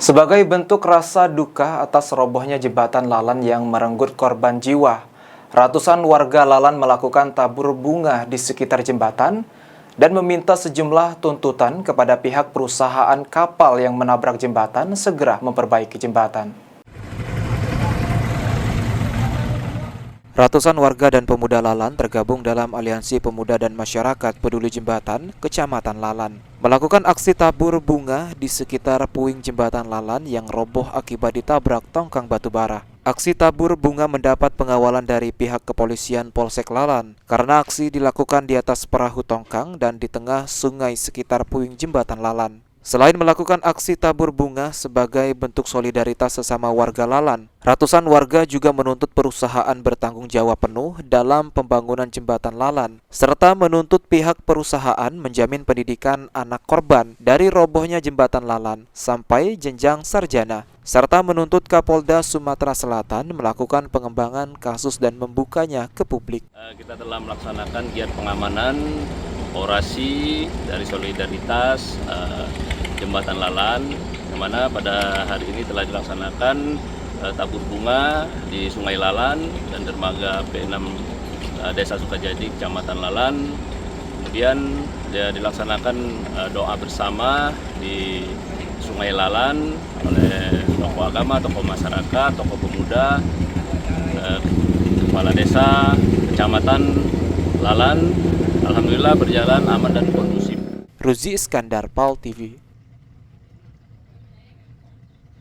Sebagai bentuk rasa duka atas robohnya jembatan Lalan yang merenggut korban jiwa, ratusan warga Lalan melakukan tabur bunga di sekitar jembatan dan meminta sejumlah tuntutan kepada pihak perusahaan kapal yang menabrak jembatan segera memperbaiki jembatan. Ratusan warga dan pemuda Lalan tergabung dalam Aliansi Pemuda dan Masyarakat Peduli Jembatan, Kecamatan Lalan, melakukan aksi tabur bunga di sekitar puing jembatan Lalan yang roboh akibat ditabrak tongkang batu bara. Aksi tabur bunga mendapat pengawalan dari pihak kepolisian Polsek Lalan karena aksi dilakukan di atas perahu tongkang dan di tengah sungai sekitar puing jembatan Lalan. Selain melakukan aksi tabur bunga sebagai bentuk solidaritas sesama warga Lalan, ratusan warga juga menuntut perusahaan bertanggung jawab penuh dalam pembangunan jembatan Lalan, serta menuntut pihak perusahaan menjamin pendidikan anak korban dari robohnya jembatan Lalan sampai jenjang sarjana, serta menuntut Kapolda Sumatera Selatan melakukan pengembangan kasus dan membukanya ke publik. Kita telah melaksanakan giat pengamanan orasi dari solidaritas Jembatan Lalan, yang mana pada hari ini telah dilaksanakan tabur bunga di Sungai Lalan dan dermaga P6 Desa Sukajadi, Kecamatan Lalan. Kemudian dilaksanakan doa bersama di Sungai Lalan oleh tokoh agama, tokoh masyarakat, tokoh pemuda, kepala desa, Kecamatan Lalan. Alhamdulillah berjalan aman dan kondusif. Ruzi Iskandar, PAL TV.